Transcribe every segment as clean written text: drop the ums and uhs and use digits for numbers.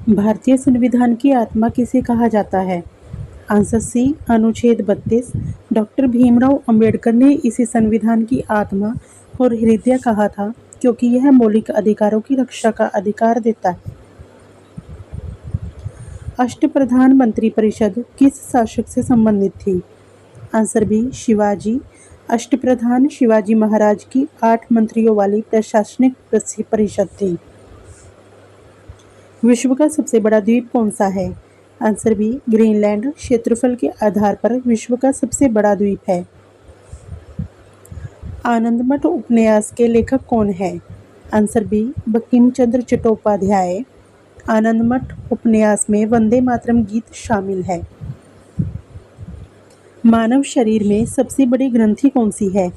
भारतीय संविधान की आत्मा किसे कहा जाता है? आंसर सी, अनुच्छेद 32। डॉक्टर भीमराव अंबेडकर ने इसे संविधान की आत्मा और हृदय कहा था क्योंकि यह मौलिक अधिकारों की रक्षा का अधिकार देता है। अष्टप्रधान मंत्रिपरिषद किस शासक से संबंधित थी? Answer B, Shivaji. अष्टप्रधान शिवाजी महाराज की 8 मंत्रियों वाली प्रशासनिक परिषद थी। विश्व का सबसे बड़ा द्वीप कौन सा है? आंसर बी, ग्रीनलैंड क्षेत्रफल के आधार पर विश्व का सबसे बड़ा द्वीप है। आनंदमठ उपन्यास के लेखक कौन है? Answer B, Bankim Chandra Chattopadhyay. आनंदमठ उपन्यास में वंदे मातरम गीत शामिल है। मानव शरीर में सबसे बड़ी ग्रंथि कौन सी है?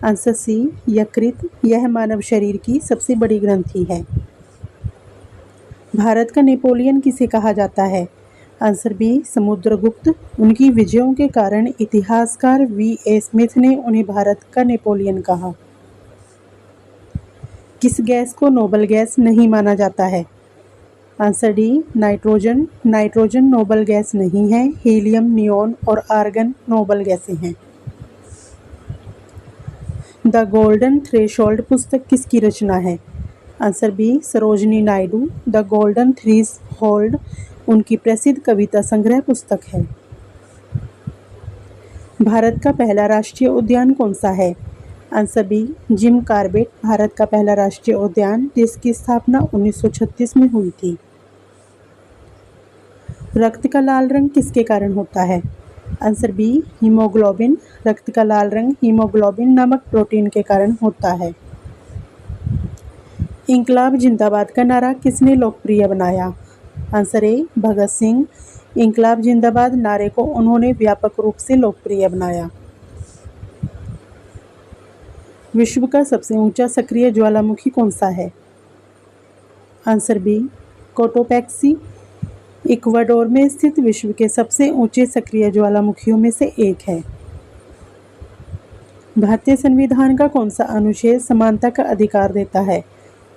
आंसर सी, यकृत। यह मानव शरीर की सबसे बड़ी ग्रंथि है। भारत का नेपोलियन किसे कहा जाता है? Answer B, Samudragupta. उनकी विजयों के कारण इतिहासकार V.A. स्मिथ ने उन्हें भारत का नेपोलियन कहा। किस गैस को नोबल गैस नहीं माना जाता है? Answer D, nitrogen. Nitrogen noble gas नहीं है। हीलियम, नियॉन और आर्गन नोबल गैसें हैं। द गोल्डन थ्रेशोल्ड पुस्तक किसकी रचना है? Answer B, Sarojini Naidu. The golden threshold उनकी प्रसिद्ध कविता संग्रह पुस्तक है। भारत का पहला राष्ट्रीय उद्यान कौन सा है? Answer B, Jim Corbett Bharat का पहला राष्ट्रीय उद्यान जिसकी स्थापना 1936 में हुई थी। रक्त का लाल रंग किसके कारण होता है? Answer B, haemoglobin. रक्त का लाल रंग हीमोग्लोबिन नामक प्रोटीन के कारण होता है। इंकलाब जिंदाबाद का नारा किसने लोकप्रिय बनाया? Answer A, Bhagat Singh. इंकलाब जिंदाबाद नारे को उन्होंने व्यापक रूप से लोकप्रिय बनाया। विश्व का सबसे ऊंचा सक्रिय ज्वालामुखी कौन सा है? Answer B, Cotopaxi. इक्वाडोर में स्थित विश्व के सबसे ऊंचे सक्रिय ज्वालामुखियों में से एक है। भारतीय संविधान का कौन सा अनुच्छेद समानता का अधिकार देता है?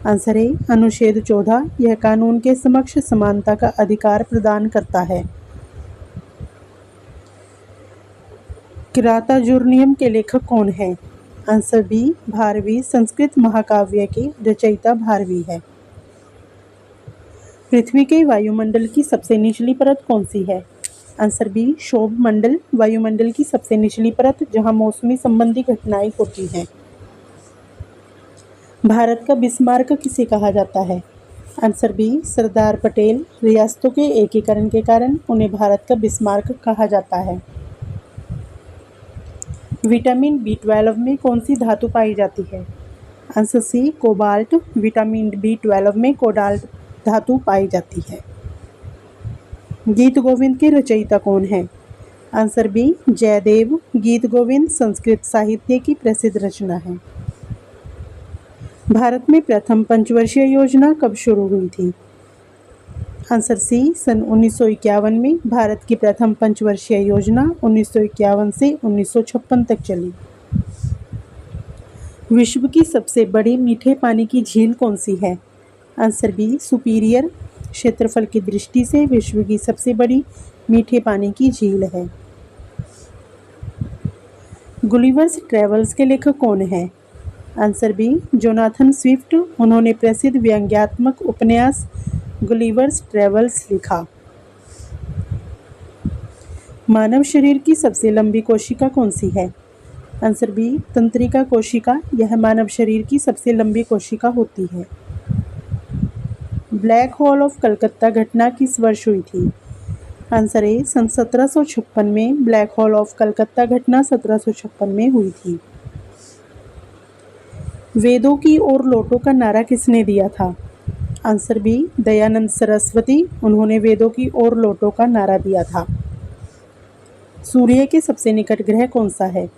आंसर ए, अनुच्छेद 14। यह कानून के समक्ष समानता का अधिकार प्रदान करता है। किरातार्जुनीयम के लेखक कौन है? Answer B, Bharvi. संस्कृत महाकाव्य की रचयिता भारवी है। पृथ्वी के वायुमंडल की सबसे निचली परत कौन सी है? आंसर बी, क्षोभ मंडल। वायुमंडल की सबसे निचली परत जहां मौसमी संबंधी घटनाएं होती हैं। भारत का बिस्मार्क किसे कहा जाता है? Answer B, Sardar Patel. रियासतों के एकीकरण के कारण उन्हें भारत का बिस्मार्क कहा जाता है। विटामिन B12 में कौन सी धातु पाई जाती है? आंसर सी, कोबाल्ट। विटामिन B12 में कोबाल्ट धातु पाई जाती है। गीत गोविंद के रचयिता कौन है? Answer B, Jayadev. गीत गोविंद संस्कृत साहित्य की प्रसिद्ध रचना है। भारत में प्रथम पंचवर्षीय योजना कब शुरू हुई थी? आंसर सी, सन 1951 में। भारत की प्रथम पंचवर्षीय योजना 1951 से 1956 तक चली। विश्व की सबसे बड़ी मीठे पानी की झील कौन सी है? Answer B, Superior. क्षेत्रफल की दृष्टि से विश्व की सबसे बड़ी मीठे पानी की झील है। गुलिवर्स ट्रेवल्स के लेखक कौन है? Answer B, Jonathan Swift. उन्होंने प्रसिद्ध व्यंग्यात्मक उपन्यास गुलिवर्स ट्रेवल्स लिखा। मानव शरीर की सबसे लंबी कोशिका कौन सी है? आंसर बी, तंत्रिका कोशिका। यह मानव शरीर की सबसे लंबी कोशिका होती है। ब्लैक होल ऑफ कलकत्ता घटना किस वर्ष हुई थी? आंसर ए, सन 1756 में। ब्लैक होल ऑफ कलकत्ता घटना 1756 में हुई थी। वेदों की ओर लौटो का नारा किसने दिया था? Answer B, Dayanand Saraswati. उन्होंने वेदों की ओर लौटो का नारा दिया था। सूर्य के सबसे निकट ग्रह कौन सा है?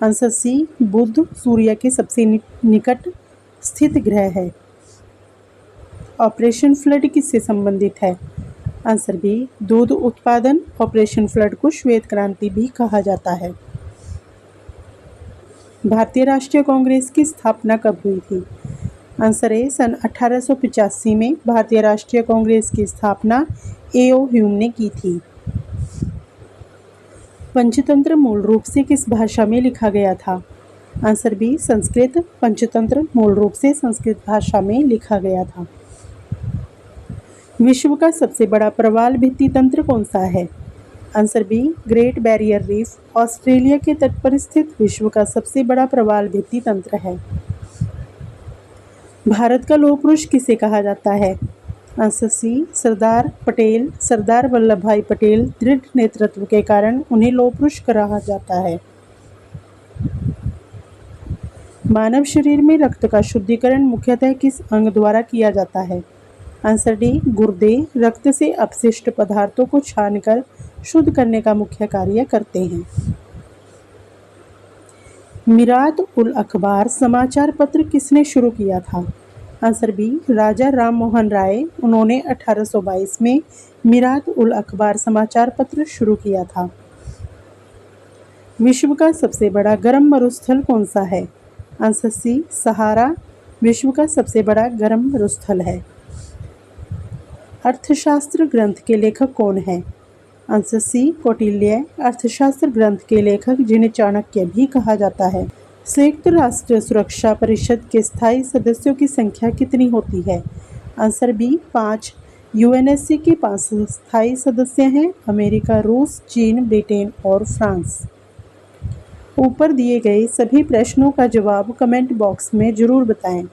आंसर सी, बुध सूर्य के सबसे निकट स्थित ग्रह है। ऑपरेशन फ्लड किससे संबंधित है? आंसर बी, दूध उत्पादन। ऑपरेशन फ्लड को श्वेत क्रांति भी कहा जाता है। भारतीय राष्ट्रीय कांग्रेस की स्थापना कब हुई थी? आंसर ए सन 1885 में भारतीय राष्ट्रीय कांग्रेस की स्थापना A.O. ह्यूम ने की थी। पंचतंत्र मूल रूप से किस भाषा में लिखा गया था? Answer B Sanskrit. पंचतंत्र मूल रूप से संस्कृत भाषा में लिखा गया था। विश्व का सबसे बड़ा प्रवाल भित्ति तंत्र कौन सा है? Answer be great barrier reef Australia के तट पर स्थित विश्व का सबसे बड़ा प्रवाल भित्ति तंत्र है। भारत का लौह पुरुष किसे कहा जाता है? आंसर सी सरदार पटेल। सरदार वल्लभ भाई पटेल दृढ़ नेतृत्व के कारण उन्हें लौह पुरुष कहा जाता है। मानव शरीर में रक्त का शुद्धिकरण मुख्यतः किस अंग द्वारा किया जाता है? आंसर डी गुर्दे रक्त से अपशिष्ट पदार्थों को छानकर शुद्ध करने का मुख्य कार्य करते हैं। मिरात उल अखबार समाचार पत्र किसने शुरू किया था? आंसर बी राजा राम मोहन राय। उन्होंने 1822 में मिरात उल अखबार समाचार पत्र शुरू किया था। विश्व का सबसे बड़ा गर्म मरुस्थल कौन सा है? आंसर सी सहारा विश्व का सबसे बड़ा गर्म मरुस्थल है। अर्थशास्त्र ग्रंथ के लेखक कौन है? Answer C Kautilya. अर्थशास्त्र ग्रंथ के लेखक जिन्हें चाणक्य भी कहा जाता है। संयुक्त राष्ट्र सुरक्षा परिषद के स्थायी सदस्यों की संख्या कितनी होती है? Answer B 5। यूएनएससी के 5 स्थायी सदस्य हैं अमेरिका, रूस, चीन, ब्रिटेन और फ्रांस। ऊपर दिए गए सभी प्रश्नों का जवाब कमेंट बॉक्स में जरूर बताएं।